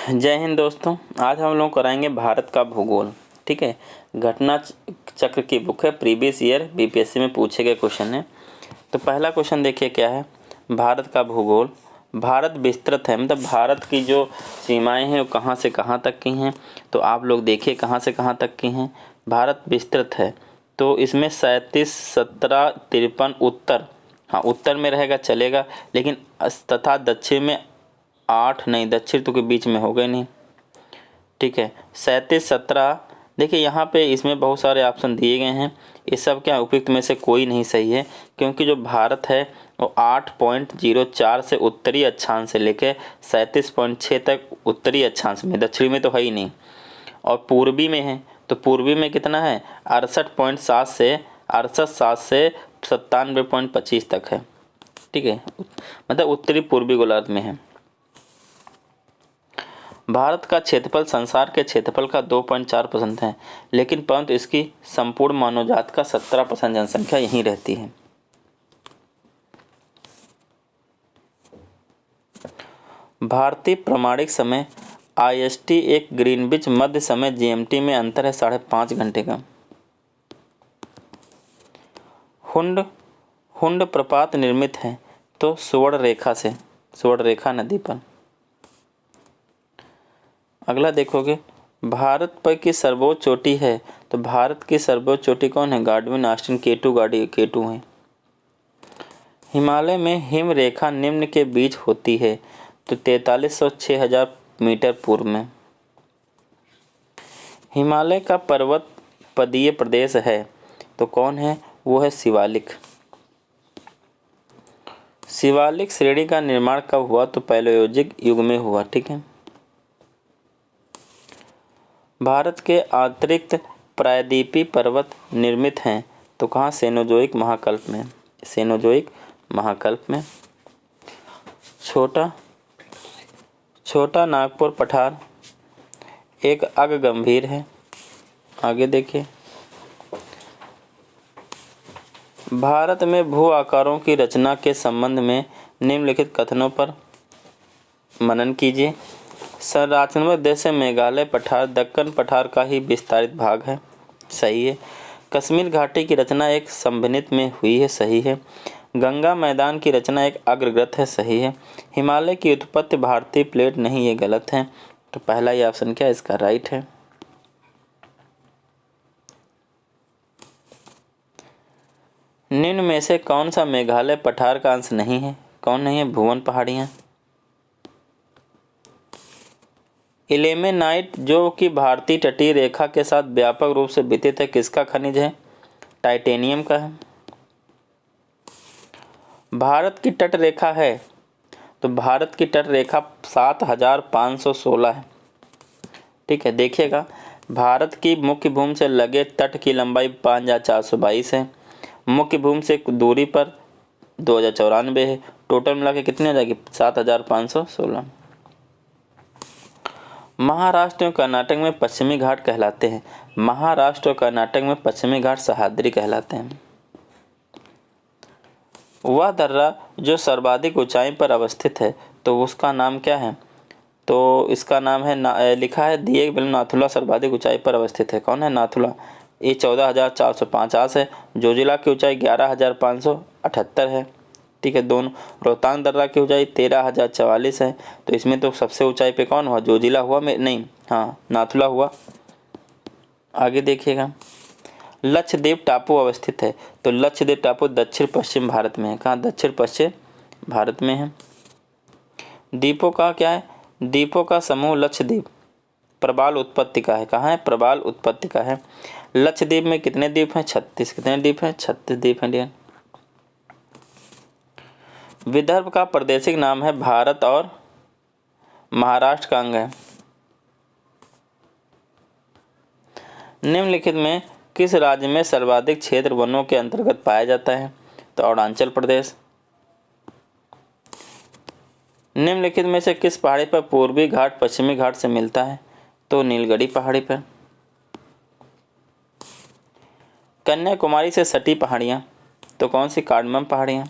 जय हिंद दोस्तों। आज हम लोग कराएंगे भारत का भूगोल। ठीक है, घटना चक्र की बुक है, प्रीवियस ईयर बीपीएससी में पूछे गए क्वेश्चन है। तो पहला क्वेश्चन देखिए क्या है, भारत का भूगोल। भारत विस्तृत है, मतलब भारत की जो सीमाएं हैं वो कहाँ से कहाँ तक की हैं। तो आप लोग देखिए कहाँ से कहाँ तक की हैं। भारत विस्तृत है तो इसमें 37, 17, 53 उत्तर, हाँ उत्तर में रहेगा चलेगा, लेकिन तथा दक्षिण में 8 नहीं, दक्षिण तो के बीच में हो गए नहीं। ठीक है, 37, 17। देखिए यहाँ पे इसमें बहुत सारे ऑप्शन दिए गए हैं, ये सब क्या उपयुक्त में से कोई नहीं सही है, क्योंकि जो भारत है वो 8.04 से उत्तरी अक्षांश से लेकर 37.6 तक उत्तरी अक्षांश में, दक्षिणी में तो है ही नहीं। और पूर्वी में है, तो पूर्वी में कितना है 68.7 से 68.7 से 97.25 तक है। ठीक है, मतलब उत्तरी पूर्वी गोलार्ध में है। भारत का क्षेत्रफल संसार के क्षेत्रफल का 2.4% है, लेकिन परंतु इसकी संपूर्ण मानवजात का 17% जनसंख्या यहीं रहती है। भारतीय प्रमाणिक समय IST एक ग्रीनविच मध्य समय GMT में अंतर है 5.5 घंटे का। हुंड प्रपात निर्मित है तो सुवर्ण रेखा से, सुवर्ण रेखा नदी पर। अगला देखोगे, भारत पर की सर्वोच्च चोटी है, तो भारत की सर्वोच्च चोटी कौन है, गार्डविन ऑस्टिन K2 है। हिमालय में हिम रेखा निम्न के बीच होती है, तो 4300 6000 मीटर पूर्व में। हिमालय का पर्वत पदीय प्रदेश है, तो कौन है, वो है शिवालिक। शिवालिक श्रेणी का निर्माण कब हुआ, तो पैलेयोजिक युग में हुआ। ठीक है, भारत के अतिरिक्त प्रायद्वीपीय पर्वत निर्मित हैं, तो कहाँ, सेनोजोइक महाकल्प में, सेनोजोइक महाकल्प में। छोटा नागपुर पठार एक अगगंभीर है। आगे देखिए, भारत में भू आकारों की रचना के संबंध में निम्नलिखित कथनों पर मनन कीजिए। संरचनात्मक दृष्टि से मेघालय पठार दक्कन पठार का ही विस्तारित भाग है, सही है। कश्मीर घाटी की रचना एक संभिनित में हुई है, सही है। गंगा मैदान की रचना एक अग्रगत है, सही है। हिमालय की उत्पत्ति भारतीय प्लेट नहीं, ये गलत है। तो पहला ही ऑप्शन क्या इसका राइट है। निम्न में से कौन सा मेघालय पठार का अंश नहीं है, कौन नहीं है, भुवन पहाड़ियाँ। इल्मेनाइट जो कि भारतीय तटीय रेखा के साथ व्यापक रूप से वितरित है, किसका खनिज है, टाइटेनियम का है। भारत की तट रेखा है, तो भारत की तट रेखा 7516 है। ठीक है, देखिएगा भारत की मुख्य भूमि से लगे तट की लंबाई 5422 है, मुख्य भूमि से दूरी पर 2094 है। टोटल मिला के कितनी हो जाएगी, 7516। महाराष्ट्र और कर्नाटक में पश्चिमी घाट कहलाते हैं, महाराष्ट्र और कर्नाटक में पश्चिमी घाट सह्याद्री कहलाते हैं। वह दर्रा जो सर्वाधिक ऊंचाई पर अवस्थित है, तो उसका नाम क्या है, तो इसका नाम है लिखा है दिए बिल नाथुला सर्वाधिक ऊंचाई पर अवस्थित है, कौन है, नाथुला। ये 14,450 है। जोजिला की ऊंचाई 11,578 है। ठीक है, दोनों। रोहतांग दर्रा की ऊंचाई 13,044 है। तो इसमें तो सबसे ऊंचाई पे कौन हुआ, जोजिला हुआ, में नहीं, हाँ नाथुला हुआ। आगे देखिएगा, लक्षद्वीप टापू अवस्थित है, तो लक्षद्वीप टापू दक्षिण पश्चिम भारत में है, कहाँ, दक्षिण पश्चिम भारत में है। द्वीपों का क्या है, द्वीपों का समूह लक्षद्वीप प्रबाल उत्पत्ति का है, कहाँ है, प्रबाल उत्पत्ति का है। लक्षद्वीप में कितने द्वीप हैं, 36। कितने द्वीप हैं, 36 द्वीप हैं। विदर्भ का प्रादेशिक नाम है भारत और महाराष्ट्र का अंग है। निम्नलिखित में किस राज्य में सर्वाधिक क्षेत्र वनों के अंतर्गत पाया जाता है, तो अरुणाचल प्रदेश। निम्नलिखित में से किस पहाड़ी पर पूर्वी घाट पश्चिमी घाट से मिलता है, तो नीलगिरी पहाड़ी पर। कन्याकुमारी से सटी पहाड़ियाँ, तो कौन सी, कार्डमम पहाड़ियाँ।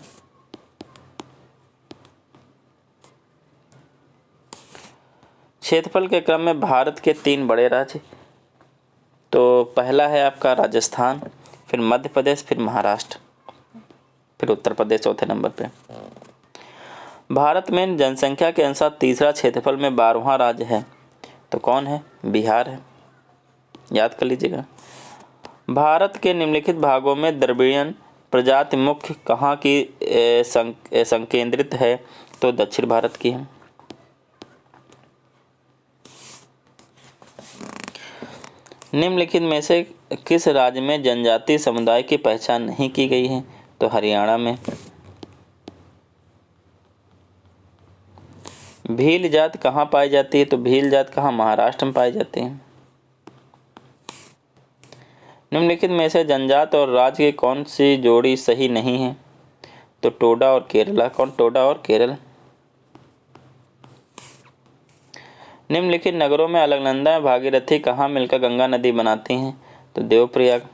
क्षेत्रफल के क्रम में भारत के 3 बड़े राज्य, तो पहला है आपका राजस्थान, फिर मध्य प्रदेश, फिर महाराष्ट्र, फिर उत्तर प्रदेश चौथे नंबर पे। भारत में जनसंख्या के अनुसार तीसरा क्षेत्रफल में 12वां राज्य है, तो कौन है? बिहार है, याद कर लीजिएगा। भारत के निम्नलिखित भागों में द्रविड़ियन प्रजाति मुख्य कहाँ की संकेंद्रित है? तो दक्षिण भारत की है। निम्नलिखित में से किस राज्य में जनजातीय समुदाय की पहचान नहीं की गई है? तो हरियाणा में। भील जात कहाँ पाई जाती है? तो भील जात कहाँ? महाराष्ट्र में पाई जाती है। निम्नलिखित में से जनजात और राज्य की कौन सी जोड़ी सही नहीं है? तो टोडा और केरला। कौन? टोडा और केरल। निम्नलिखित नगरों में अलकनंदा और भागीरथी कहाँ मिलकर गंगा नदी बनाती हैं? तो देवप्रयाग।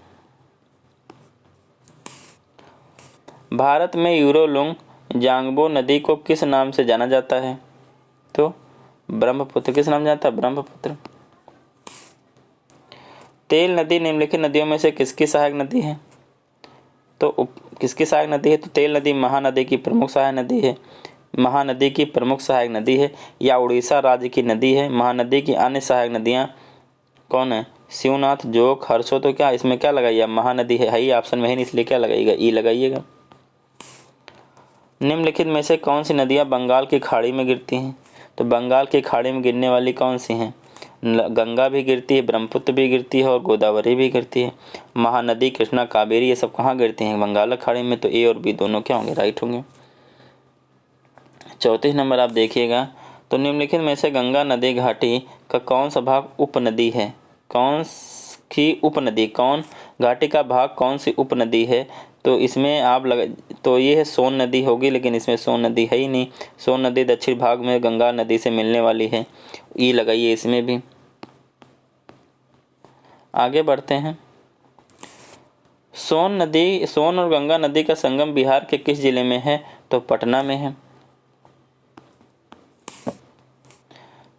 भारत में यूरोलुंग जांगबो नदी को किस नाम से जाना जाता है? तो ब्रह्मपुत्र। किस नाम जाता है? ब्रह्मपुत्र। तेल नदी निम्नलिखित नदियों में से किसकी सहायक नदी है? तो किसकी सहायक नदी है? तो तेल नदी महानदी की प्रमुख सहायक नदी है, महानदी की प्रमुख सहायक नदी है, या उड़ीसा राज्य की नदी है। महानदी की अन्य सहायक नदियां कौन है? शिवनाथ, जोक, हरसो। तो क्या इसमें क्या लगाइए? महानदी है ही ऑप्शन में है नहीं, इसलिए क्या लगाइएगा? ई लगाइएगा। निम्नलिखित में से कौन सी नदियां बंगाल की खाड़ी में गिरती हैं? तो बंगाल की खाड़ी में गिरने वाली कौन सी हैं? गंगा भी गिरती है, ब्रह्मपुत्र भी गिरती है और गोदावरी भी गिरती है। महानदी, कृष्णा, कावेरी, ये सब कहाँ गिरती हैं? बंगाल खाड़ी में। तो ए और बी दोनों क्या होंगे? राइट होंगे। 34 नंबर आप देखिएगा, तो निम्नलिखित में से गंगा नदी घाटी का कौन सा भाग उपनदी है? कौन की उपनदी? कौन घाटी का भाग कौन सी उपनदी है? तो इसमें आप तो ये है सोन नदी होगी, लेकिन इसमें सोन नदी है ही नहीं। सोन नदी दक्षिण भाग में गंगा नदी से मिलने वाली है, ई लगाइए इसमें भी। आगे बढ़ते हैं। सोन और गंगा नदी का संगम बिहार के किस जिले में है? तो पटना में है।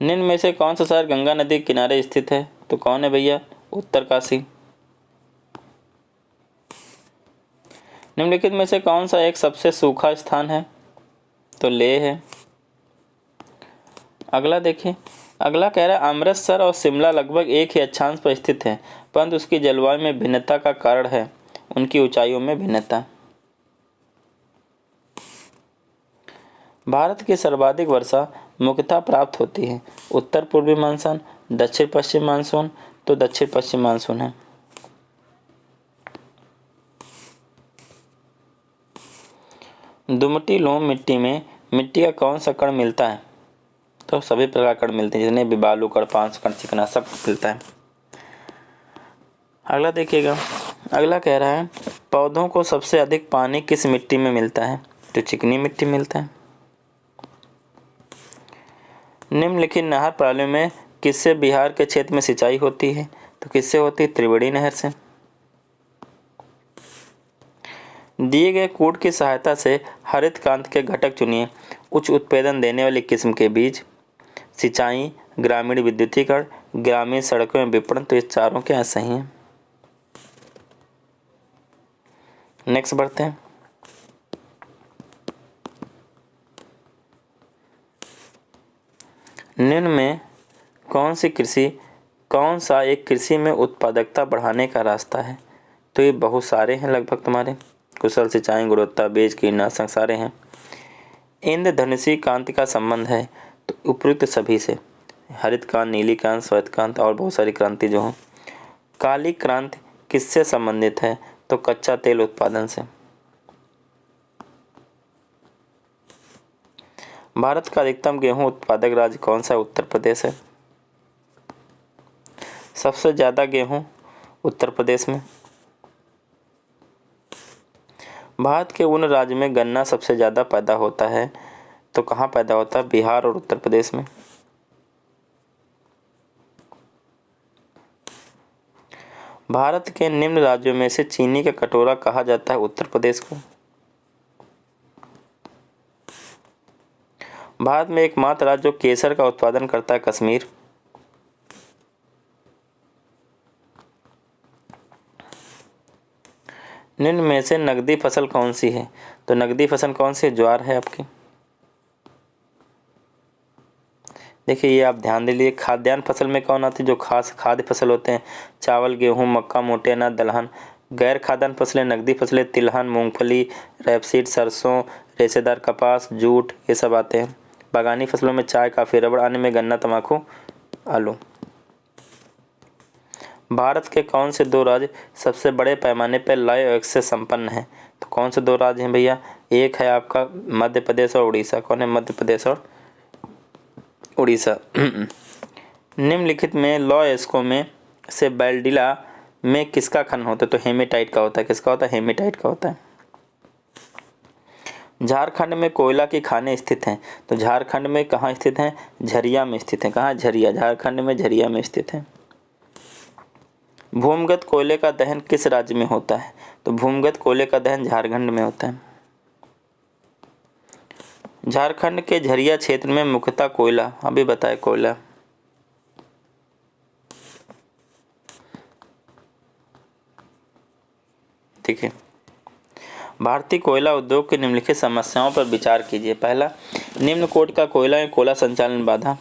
निम्न में से कौन सा शहर गंगा नदी के किनारे स्थित है? तो कौन है भैया? उत्तरकाशी। निम्नलिखित में से कौन सा एक सबसे सूखा स्थान है? तो लेह है। अगला देखिए, अगला कह रहा है अमृतसर और शिमला लगभग एक ही अक्षांश पर स्थित है, परंतु उसकी जलवायु में भिन्नता का कारण है उनकी ऊंचाइयों में भिन्नता। भारत की सर्वाधिक वर्षा मुख्यतः प्राप्त होती है उत्तर पूर्वी मानसून, दक्षिण पश्चिम मानसून। तो दक्षिण पश्चिम मानसून है। दुमटी लोम मिट्टी में मिट्टी का कौन सा कण मिलता है? तो सभी प्रकार कण मिलते हैं, जितने भी बालू कण, पांच कण, चिकना, सब मिलता है। अगला देखिएगा, अगला कह रहा है पौधों को सबसे अधिक पानी किस मिट्टी में मिलता है? तो चिकनी मिट्टी मिलता है। निम्नलिखित नहर प्रणाली में किससे बिहार के क्षेत्र में सिंचाई होती है? तो किससे होती है? त्रिवेणी नहर से। दिए गए कोड की सहायता से हरित क्रांति के घटक चुनिए। उच्च उत्पादन देने वाली किस्म के बीज, सिंचाई, ग्रामीण विद्युतीकरण, ग्रामीण सड़कों में विपणन। तो ये चारों क्या सही हैं? नेक्स्ट बढ़ते हैं। निम्न में कौन सा एक कृषि में उत्पादकता बढ़ाने का रास्ता है? तो ये बहुत सारे हैं, लगभग तुम्हारे कुशल सिंचाई, गुणवत्ता, बीज, कीटनाशक सारे हैं। इंद्रधनुषी क्रांति का संबंध है तो उपयुक्त सभी से, हरित क्रांति, नीली क्रांति, श्वेत क्रांति और बहुत सारी क्रांति जो हो। काली क्रांति किससे संबंधित है? तो कच्चा तेल उत्पादन से। भारत का अधिकतम गेहूं उत्पादक राज्य कौन सा? उत्तर प्रदेश है। सबसे ज्यादा गेहूं उत्तर प्रदेश में। भारत के उन राज्य में गन्ना सबसे ज्यादा पैदा होता है, तो कहाँ पैदा होता है? बिहार और उत्तर प्रदेश में। भारत के निम्न राज्यों में से चीनी का कटोरा कहा जाता है उत्तर प्रदेश को। भारत में एकमात्र राज्य जो केसर का उत्पादन करता है कश्मीर। निम्न में से नकदी फसल कौन सी है? तो नकदी फसल कौन सी? ज्वार है आपकी। देखिए ये आप ध्यान दे लिए। खाद्यान्न फसल में कौन आती है? जो खास खाद्य फसल होते हैं, चावल, गेहूं, मक्का, मोटे अनाज, दलहन। गैर खाद्यान्न फसलें, नकदी फसलें, तिलहन, मूंगफली, रेपसीड, सरसों, रेशेदार कपास, जूट, ये सब आते हैं। बागानी फसलों में चाय, काफ़ी, रबड़, अन्य में गन्ना, तंबाकू, आलू। भारत के कौन से दो राज्य सबसे बड़े पैमाने पर लय आयोग से संपन्न हैं? तो कौन से दो राज्य हैं भैया? एक है आपका मध्य प्रदेश और उड़ीसा। कौन है? मध्य प्रदेश और उड़ीसा। निम्नलिखित में लॉ एस्को में से बैल्डिला में किसका खनन होता है? तो हेमेटाइट का होता है। किसका होता है? हेमेटाइट का होता है। झारखंड में कोयला की खानें स्थित हैं। तो झारखंड में कहाँ स्थित हैं? झरिया में स्थित हैं। कहाँ? झरिया। झारखंड में झरिया में स्थित है। भूमिगत कोयले का दहन किस राज्य में होता है? तो भूमिगत कोयले का दहन झारखंड में होता है। झारखंड के झरिया क्षेत्र में मुख्यतः कोयला, अभी बताए कोयला। ठीक है। भारतीय कोयला उद्योग की निम्नलिखित समस्याओं पर विचार कीजिए। पहला, निम्न कोट का कोयला या कोयला संचालन बाधा।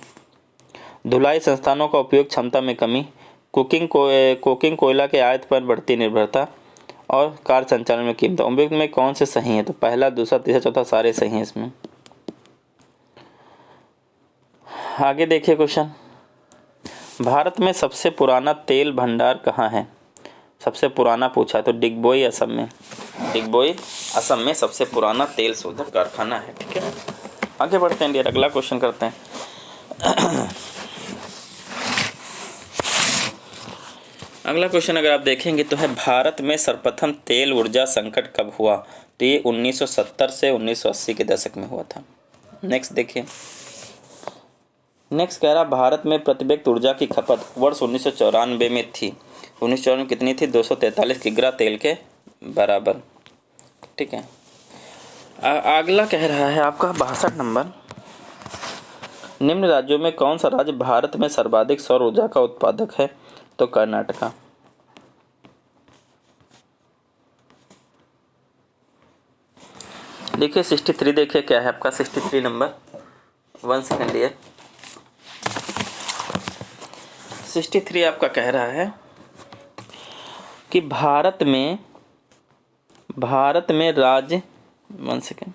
धुलाई संस्थानों का उपयोग क्षमता में कमी। कोकिंग कोयला के आयात पर बढ़ती निर्भरता और कार्य संचालन में कीमत। उपयुक्त में कौन से सही है? तो पहला, दूसरा, तीसरा, चौथा सारे सही हैं इसमें। आगे देखिए क्वेश्चन। भारत में सबसे पुराना तेल भंडार कहाँ है? सबसे पुराना पूछा तो डिगबोई असम में। डिगबोई असम में सबसे पुराना तेल शोधक कारखाना है। ठीक है, आगे बढ़ते हैं डियर, अगला क्वेश्चन करते हैं। अगला क्वेश्चन अगर आप देखेंगे तो है, भारत में सर्वप्रथम तेल ऊर्जा संकट कब हुआ? तो ये 1970 से 1980 के दशक में हुआ था। नेक्स्ट देखिए। नेक्स्ट कह रहा, भारत में प्रति व्यक्ति ऊर्जा की खपत वर्ष 1994 में थी। 1994 में कितनी थी? 243 किग्रा तेल के बराबर। ठीक है। अगला कह रहा है आपका 62 नंबर, निम्न राज्यों में कौन सा राज्य भारत में सर्वाधिक सौर ऊर्जा का उत्पादक है? तो कर्नाटका। देखिए 63 देखिए क्या है आपका 63 नंबर। 1 second dear. 63 आपका कह रहा है कि भारत में राज्य 1 सेकेंड,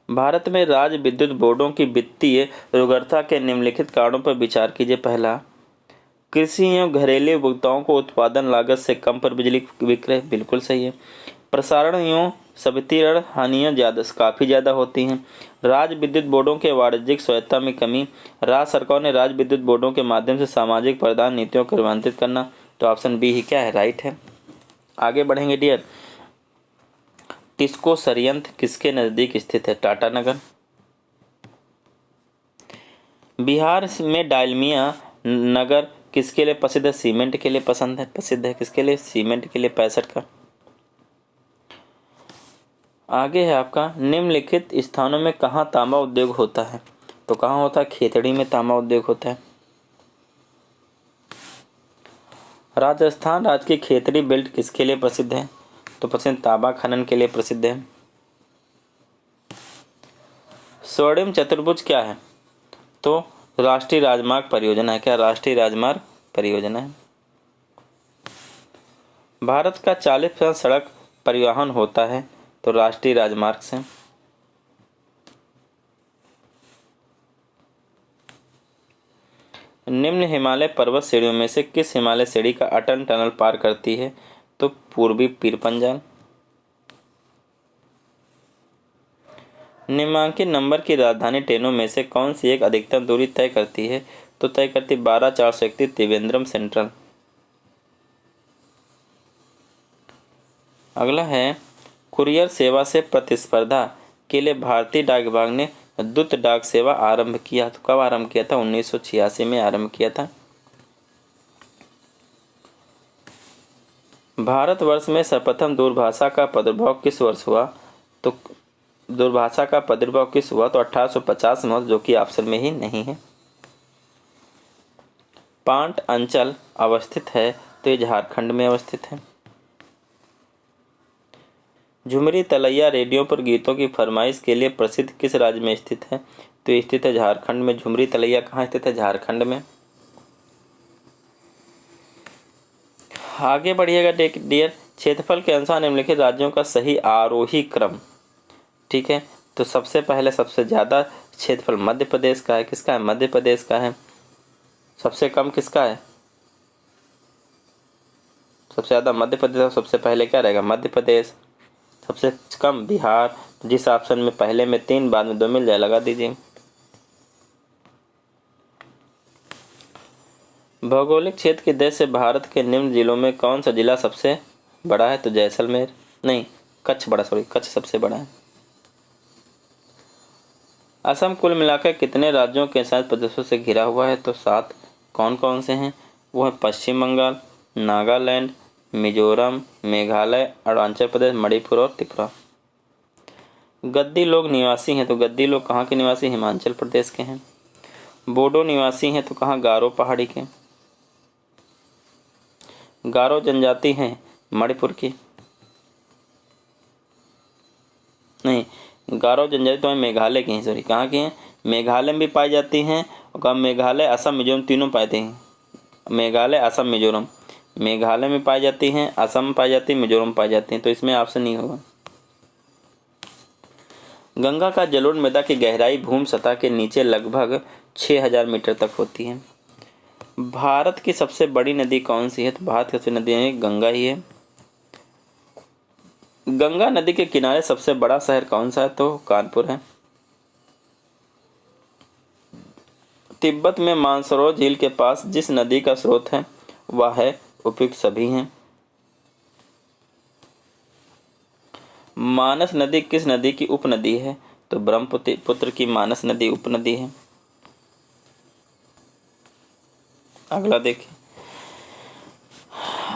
भारत में राज्य विद्युत बोर्डों की वित्तीय रुग्णता के निम्नलिखित कारणों पर विचार कीजिए। पहला, कृषि एवं घरेलू उपभोक्ताओं को उत्पादन लागत से कम पर बिजली विक्रय, बिल्कुल सही है। प्रसारण एवं संवितरण हानियाँ काफ़ी ज़्यादा होती हैं। राज्य विद्युत बोर्डों के वाणिज्यिक स्वायत्ता में कमी। राज्य सरकार ने राज्य विद्युत बोर्डों के माध्यम से सामाजिक प्रदान नीतियों को क्रियान्वित करना। तो ऑप्शन बी ही क्या है? राइट है। आगे बढ़ेंगे डियर। टिस्को संयंत्र किसके नज़दीक स्थित है? टाटानगर। बिहार में डालमिया नगर किसके लिए प्रसिद्ध है? सीमेंट के लिए प्रसिद्ध है। किसके लिए? सीमेंट के लिए। 65 का। आगे है आपका, निम्नलिखित स्थानों में कहाँ तांबा उद्योग होता है? तो कहाँ होता है? खेतड़ी में तांबा उद्योग होता है। राजस्थान राज्य की खेतड़ी बेल्ट किसके लिए प्रसिद्ध है? तो प्रसिद्ध तांबा खनन के लिए प्रसिद्ध है। स्वर्णिम चतुर्भुज क्या है? तो राष्ट्रीय राजमार्ग परियोजना है। क्या? राष्ट्रीय राजमार्ग परियोजना है। भारत का 40% सड़क परिवहन होता है तो राष्ट्रीय राजमार्ग से। निम्न हिमालय पर्वत श्रेणियों में से किस हिमालय श्रेणी का अटल टनल पार करती है? तो पूर्वी पीरपंजाल। निम्नांकित नंबर की राजधानी ट्रेनों में से कौन सी एक अधिकतम दूरी तय करती है? तो तय करती 12,431 त्रिवेंद्रम सेंट्रल। अगला है, कुरियर सेवा से प्रतिस्पर्धा के लिए भारतीय डाक विभाग ने दूत डाक सेवा आरंभ किया। तो कब आरंभ किया था? 1986 में आरंभ किया था। भारतवर्ष में सर्वप्रथम दूरभाषा का प्रादुर्भाव किस वर्ष हुआ? तो दूरभाषा का प्रादुर्भाव किस हुआ? तो 1850 में हुआ, जो कि ऑप्शन में ही नहीं है। पांट अंचल अवस्थित है तो ये झारखंड में अवस्थित है। झुमरी तलैया रेडियो पर गीतों की फरमाइश के लिए प्रसिद्ध किस राज्य में स्थित है? तो ये स्थित है झारखंड में। झुमरी तलैया कहाँ स्थित है? झारखंड में। आगे बढ़िएगा डियर। क्षेत्रफल के अनुसार निम्नलिखित राज्यों का सही आरोही क्रम। ठीक है, तो सबसे पहले सबसे ज़्यादा क्षेत्रफल मध्य प्रदेश का है। किसका है? मध्य प्रदेश का है। सबसे कम किसका है? सबसे ज़्यादा मध्य प्रदेश। सबसे पहले क्या रहेगा? मध्य प्रदेश। सबसे कम बिहार। जिस ऑप्शन में पहले में 3 बाद में 2 मिल जाए लगा दीजिए। भौगोलिक क्षेत्र की दृष्टि से भारत के निम्न जिलों में कौन सा जिला सबसे बड़ा है? तो जैसलमेर नहीं, कच्छ बड़ा, सॉरी कच्छ सबसे बड़ा है। असम कुल मिलाकर कितने राज्यों के साथ प्रदेशों से घिरा हुआ है? तो 7। कौन कौन से हैं? वो है पश्चिम बंगाल, नागालैंड, मिजोरम, मेघालय, अरुणाचल प्रदेश, मणिपुर और त्रिपुरा। गद्दी लोग निवासी हैं तो गद्दी लोग कहाँ के निवासी? हिमाचल प्रदेश के हैं। बोडो निवासी हैं तो कहाँ? गारो पहाड़ी के। गारो जनजाति हैं मणिपुर की, नहीं, गारो जनजाति तो मेघालय की हैं, सॉरी कहाँ की हैं? मेघालय में भी पाई जाती हैं और मेघालय असम मिजोरम तीनों पाते हैं। मेघालय असम मिजोरम, मेघालय में पाई जाती हैं, असम में पाई जाती है, मिजोरम में पाई जाती हैं, तो इसमें ऑप्शन नहीं होगा। गंगा का जलोढ़ मृदा की गहराई भूमि सतह के नीचे लगभग 6000 मीटर तक होती है। भारत की सबसे बड़ी नदी कौन सी है? तो भारत की सबसे नदी है गंगा ही है। गंगा नदी के किनारे सबसे बड़ा शहर कौन सा है? तो कानपुर है। तिब्बत में मानसरोवर झील के पास जिस नदी का स्रोत है वह है, उपयुक्त सभी हैं। मानस नदी किस नदी की उपनदी है? तो ब्रह्मपुत्र की मानस नदी उपनदी है। अगला देखिए,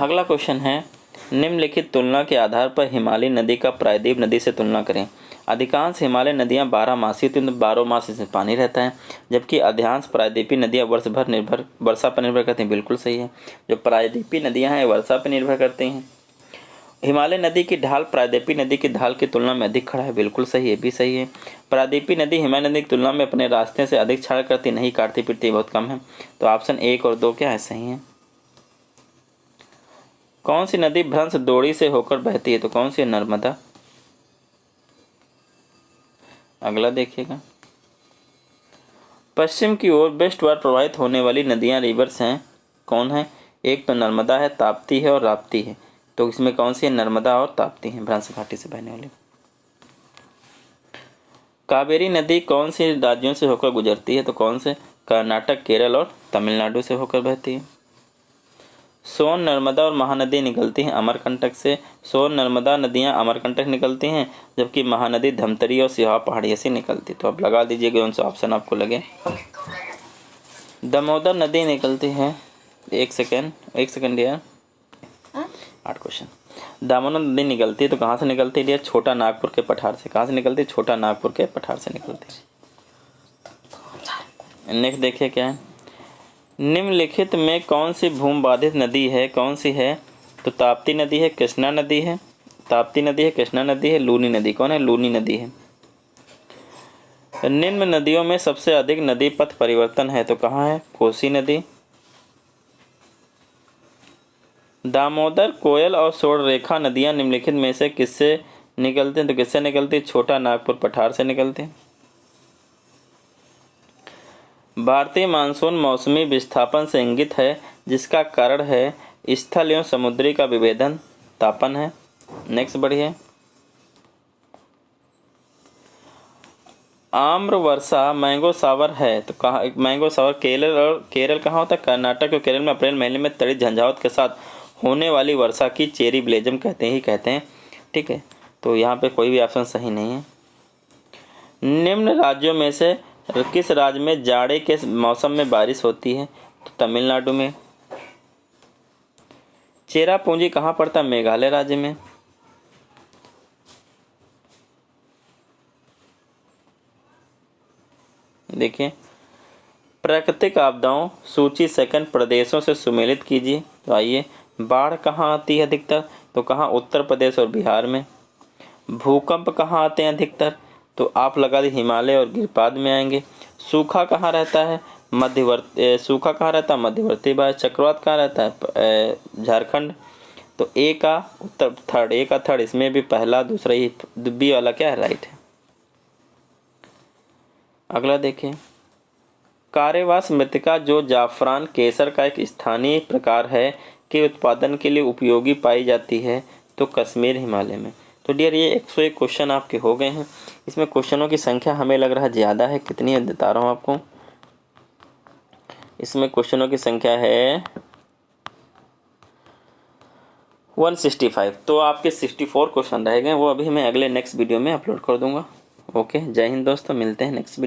अगला क्वेश्चन है निम्नलिखित तुलना के आधार पर हिमालय नदी का प्रायद्वीप नदी से तुलना करें। अधिकांश हिमालय नदियां 12 मासी होती हैं, 12 मास इसमें पानी रहता है, जबकि अधिकांश प्रायद्वीपीय नदियां वर्षा पर निर्भर करती हैं। बिल्कुल सही है, जो प्रायद्वीपीय नदियां हैं वर्षा पर निर्भर करती हैं। हिमालय नदी की ढाल प्रायद्वीपीय नदी की ढाल की तुलना में अधिक खड़ा है। बिल्कुल सही है, भी सही है। प्रायद्वीपीय नदी हिमालय नदी की तुलना में अपने रास्ते से अधिक छाड़ करती नहीं, काटती पीटती बहुत कम है। तो ऑप्शन 1 और 2 क्या है? सही है। कौन सी नदी भ्रंश द्रोणी से होकर बहती है? तो कौन सी है? नर्मदा। अगला देखिएगा, पश्चिम की ओर वेस्टवर्ड प्रवाहित होने वाली नदियां रिवर्स हैं, कौन है? एक तो नर्मदा है, ताप्ती है और राप्ती है। तो इसमें कौन सी है? नर्मदा और ताप्ती है, भ्रंश घाटी से बहने वाली। कावेरी नदी कौन से राज्यों से होकर गुजरती है? तो कौन से? कर्नाटक, केरल और तमिलनाडु से होकर बहती है। सोन, नर्मदा और महानदी निकलती हैं अमरकंटक से। सोन नर्मदा नदियां अमरकंटक निकलती हैं, जबकि महानदी धमतरी और सिहावा पहाड़िया से निकलती। तो अब लगा दीजिए कौन सा ऑप्शन आपको लगे। दामोदर नदी निकलती है, एक सेकेंड यार, 8 क्वेश्चन। दामोदर नदी निकलती है तो कहाँ से निकलती है? छोटा नागपुर के पठार से। कहाँ से निकलती है? छोटा नागपुर के पठार से निकलती है। नेक्स्ट देखिए क्या है, निम्नलिखित में कौन सी भूमि बाधित नदी है? कौन सी है? तो ताप्ती नदी है, कृष्णा नदी है, ताप्ती नदी है, कृष्णा नदी है, लूनी नदी। कौन है? लूनी नदी है। निम्न नदियों में सबसे अधिक नदी पथ परिवर्तन है तो कहाँ है? कोसी नदी। दामोदर, कोयल और स्वर्णरेखा नदियां निम्नलिखित में से किससे निकलते हैं? तो किससे निकलती? छोटा नागपुर पठार से निकलते हैं। भारतीय मानसून मौसमी विस्थापन से इंगित है, जिसका कारण है स्थल एवं समुद्री का विभेदन, तापन है। नेक्स्ट बढ़िए, आम्र वर्षा मैंगो सावर है तो कहाँ? मैंगो सावर केरल कहाँ होता है? कर्नाटक। और केरल में अप्रैल महीने में तड़ी झंझावत के साथ होने वाली वर्षा की चेरी ब्लेजम कहते हैं। ठीक है, तो यहाँ पे कोई भी ऑप्शन सही नहीं है। निम्न राज्यों में से किस राज्य में जाड़े के मौसम में बारिश होती है? तो तमिलनाडु में। चेरापूंजी कहाँ पड़ता है? मेघालय राज्य में। देखिए, प्राकृतिक आपदाओं सूची सेकंड प्रदेशों से सुमेलित कीजिए। तो आइए, बाढ़ कहाँ आती है अधिकतर? तो कहाँ? उत्तर प्रदेश और बिहार में। भूकंप कहाँ आते हैं अधिकतर? तो आप लगा दी हिमालय और गिरपाद में आएंगे। सूखा कहाँ रहता है? सूखा कहाँ रहता है? मध्यवर्ती भारत। चक्रवात कहाँ रहता है? झारखंड। तो ए का उत्तर थर्ड, ए का थर्ड, इसमें भी पहला दूसरा ही, बी वाला क्या है? राइट है। अगला देखिए, कार्यवास मृत्तिका जो जाफरान केसर का एक स्थानीय प्रकार है के उत्पादन के लिए उपयोगी पाई जाती है। तो कश्मीर, हिमालय में। तो डियर, ये 101 क्वेश्चन आपके हो गए हैं। इसमें क्वेश्चनों की संख्या हमें लग रहा है ज़्यादा है। कितनी है बता रहा हूँ आपको। इसमें क्वेश्चनों की संख्या है 165। तो आपके 64 क्वेश्चन रह गए, वो अभी मैं अगले नेक्स्ट वीडियो में अपलोड कर दूंगा। ओके, जय हिंद दोस्तों, मिलते हैं नेक्स्ट वीडियो।